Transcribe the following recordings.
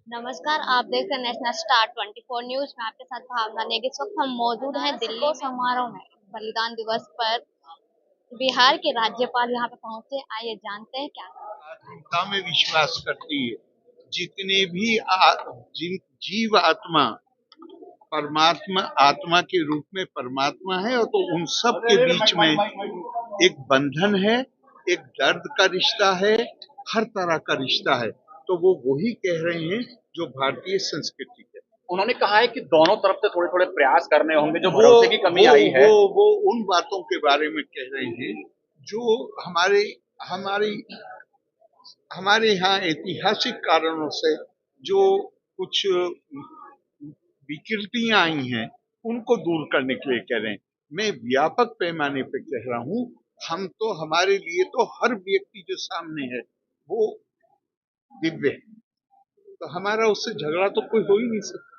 नमस्कार, आप देख रहे हैं नेशनल स्टार 24 न्यूज में। आपके साथ भावना नेगी। इस वक्त हम मौजूद हैं दिल्ली समारोह में। बलिदान दिवस पर बिहार के राज्यपाल यहाँ पे पहुंचे। आइए जानते हैं क्या। आत्मिकता में विश्वास करती है। जितने भी जीव आत्मा परमात्मा आत्मा के रूप में परमात्मा है, और तो उन सब के बीच में एक बंधन है, एक दर्द का रिश्ता है, हर तरह का रिश्ता है। तो वो वही कह रहे हैं जो भारतीय संस्कृति है। उन्होंने कहा है कि दोनों तरफ से थोड़े थोड़े प्रयास करने होंगे, जो भरोसे की कमी आई है। वो उन बातों के बारे में कह रहे हैं जो हमारे हमारी हमारे यहाँ ऐतिहासिक कारणों से जो कुछ विकृतियां आई हैं, उनको दूर करने के लिए कह रहे हैं। मैं व्यापक पैमाने पे कह रहा हूँ, हम तो हमारे लिए तो हर व्यक्ति जो सामने है वो दिव्य है, तो हमारा उससे झगड़ा तो कोई हो ही नहीं सकता।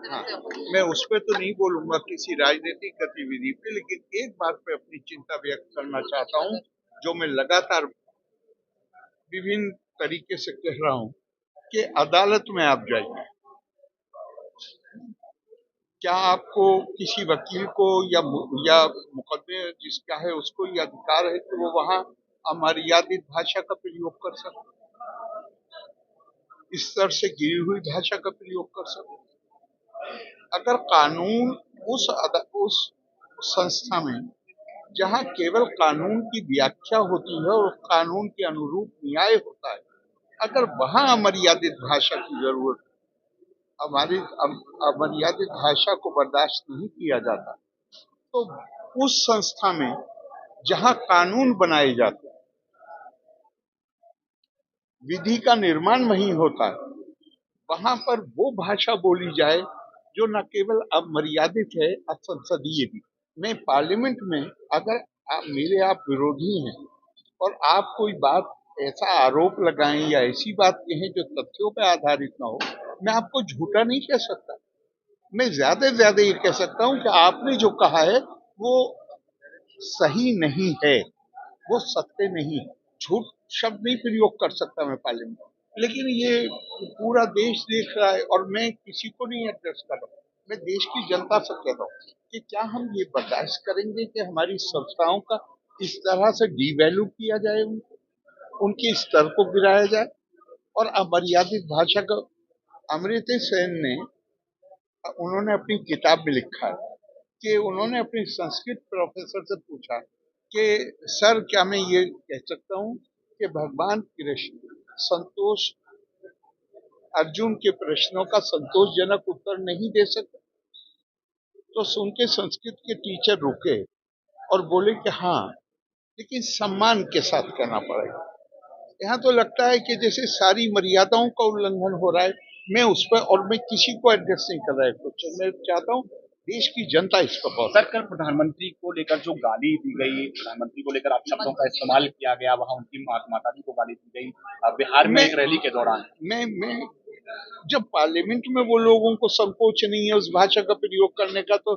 हाँ, मैं उस पर तो नहीं बोलूंगा किसी राजनीतिक गतिविधि पे, लेकिन एक बात पे अपनी चिंता व्यक्त करना चाहता हूँ, जो मैं लगातार विभिन्न तरीके से कह रहा हूँ कि अदालत में आप जाइए, क्या आपको किसी वकील को या मुकदमे जिसका है उसको ये अधिकार है कि वो वहां अमर्यादित भाषा का प्रयोग कर सकते, इस स्तर से गिरी हुई भाषा का प्रयोग कर सकते? अगर कानून उस संस्था में जहां केवल कानून की व्याख्या होती है और कानून के अनुरूप न्याय होता है, अगर वहां अमर्यादित भाषा की जरूरत, हमारी अमर्यादित भाषा को बर्दाश्त नहीं किया जाता, तो उस संस्था में जहां कानून बनाए जाते हैं, विधि का निर्माण वहीं होता है, वहां पर वो भाषा बोली जाए जो न केवल अमर्यादित है, असंसदीय भी। मैं पार्लियामेंट में अगर आप विरोधी हैं और आप कोई बात ऐसा आरोप लगाएं या ऐसी बात कहें जो तथ्यों पर आधारित ना हो, मैं आपको झूठा नहीं कह सकता। मैं ज्यादा से ज्यादा ये कह सकता हूं कि आपने जो कहा है वो सही नहीं है, वो सत्य नहीं है। झूठ शब्द नहीं प्रयोग कर सकता मैं पार्लियामेंट में, लेकिन ये पूरा देश देख रहा है और मैं किसी को नहीं एड्रेस कर रहा हूँ, मैं देश की जनता से कह रहा हूँ कि क्या हम ये बर्दाश्त करेंगे कि हमारी संस्थाओं का इस तरह से डीवैल्यू किया जाए, उनके स्तर को गिराया जाए। और अमर्यादित भाषा का अमर्त्य सेन ने, उन्होंने अपनी किताब में लिखा है कि उन्होंने अपने संस्कृत प्रोफेसर से पूछा कि सर क्या मैं ये कह सकता हूँ कि भगवान कृष्ण संतोष अर्जुन के प्रश्नों का संतोषजनक उत्तर नहीं दे सकते? तो सुन के संस्कृत के टीचर रुके और बोले कि हाँ, लेकिन सम्मान के साथ कहना पड़ेगा। यहाँ तो लगता है कि जैसे सारी मर्यादाओं का उल्लंघन हो रहा है। मैं उस पर और मैं किसी को एड्रेस नहीं कर रहा है कुछ, मैं चाहता हूँ देश की जनता इस पर बहुत। सर, कल प्रधानमंत्री को लेकर जो गाली दी गई, प्रधानमंत्री को लेकर आप शब्दों का इस्तेमाल किया गया, वहां उनकी माता जी को गाली दी गई बिहार में एक रैली के दौरान। मैं जब पार्लियामेंट में वो लोगों को संकोच नहीं है उस भाषा का प्रयोग करने का, तो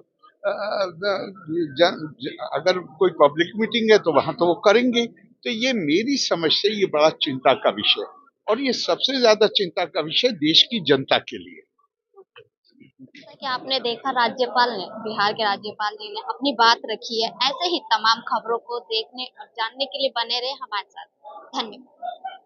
अगर कोई पब्लिक मीटिंग है तो वहां तो वो करेंगे। तो ये मेरी समझ से ये बड़ा चिंता का विषय, और ये सबसे ज्यादा चिंता का विषय देश की जनता के लिए। जैसा कि आपने देखा, राज्यपाल ने, बिहार के राज्यपाल जी ने अपनी बात रखी है। ऐसे ही तमाम खबरों को देखने और जानने के लिए बने रहे हमारे साथ। धन्यवाद।